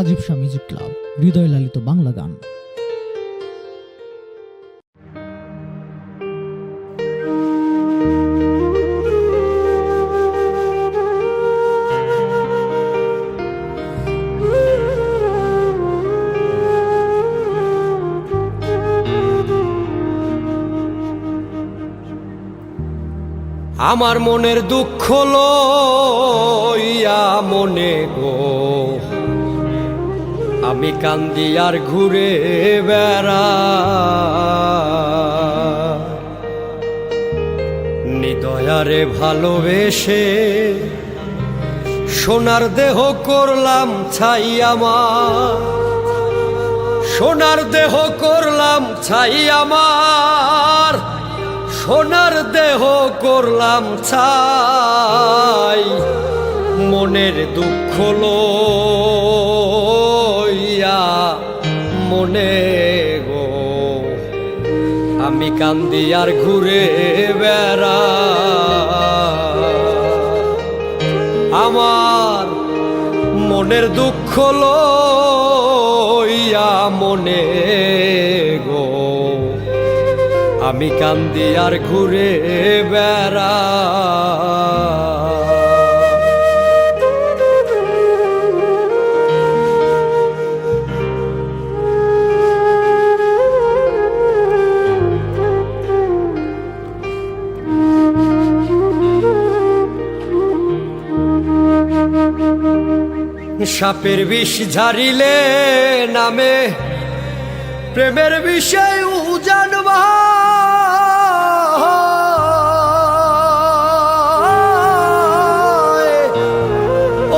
Rajib Shah music club, হৃদয় লালিত বাংলা গান। আমার মনের দুঃখ লইয়া মনে গো আমি কান্দি আর ঘুরে বেড়া, নিদয়ারে ভালোবেসে সোনার দেহ করলাম ছাই আমার, সোনার দেহ করলাম ছাই আমার, সোনার দেহ করলাম ছাই। মনের দুঃখ লইয়া মনে গো আমি কান্দি আর ঘুরে বেড়া, আমার মনের দুঃখ লইয়া মনে গো আমি কান্দি আর ঘুরে বেড়া। সাপের বিষ ঝারিলে নামে প্রেমের বিষয় উজানবা,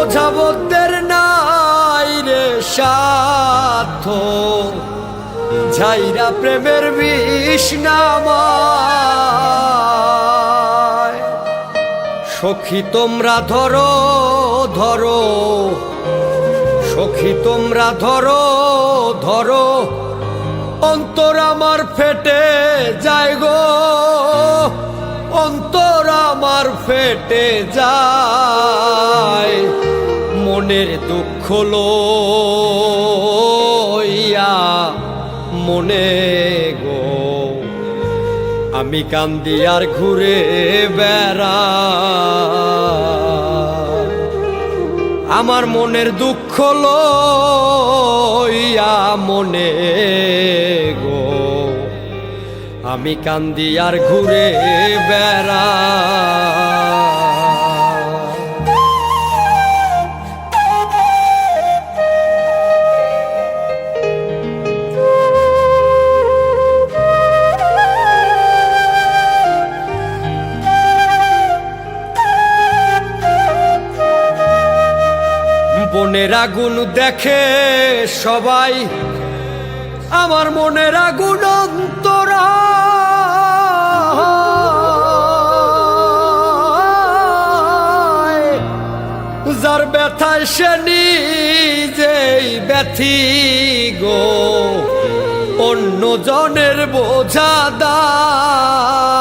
ওঝাবতের নাই রে সাধ্য ঝাইরা প্রেমের বিষ নামায়। সখী তোমরা ধরো ধরো, সখী তোমরা ধরো ধরো, অন্তর আমার ফেটে যায় গো, অন্তর আমার ফেটে যায়। মনের দুঃখ লইয়া মনে গো আমি কান্দি আর ঘুরে বেড়া, আমার মনের দুঃখ লইয়া মনে গো আমি কান্দি আর ঘুরে বেড়া। মনের আগুন দেখে সবাই, আমার মনের আগুন অন্তরা, যার ব্যথায় সে নিজেই ব্যথি গো, অন্য জনের বোঝা দায়।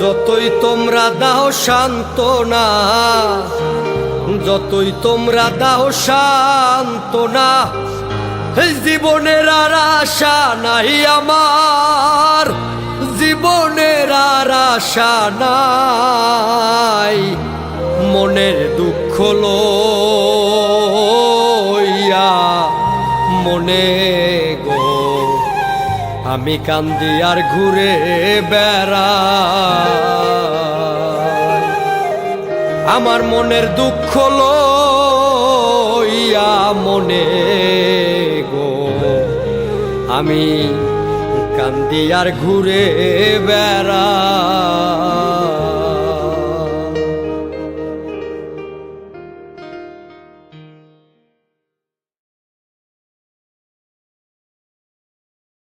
যতই তোমরা দাও সান্ত্বনা, যতই তোমরা দাও সান্ত্বনা, জীবনের আর আশা নাই আমার, জীবনের আর আশা নাই। মনের দুঃখ লইয়া মনে গো আমি কান্দি আর ঘুরে বেড়া, আমার মনের দুঃখ লইয়া মনে গো আমি কান্দি আর ঘুরে বেড়া।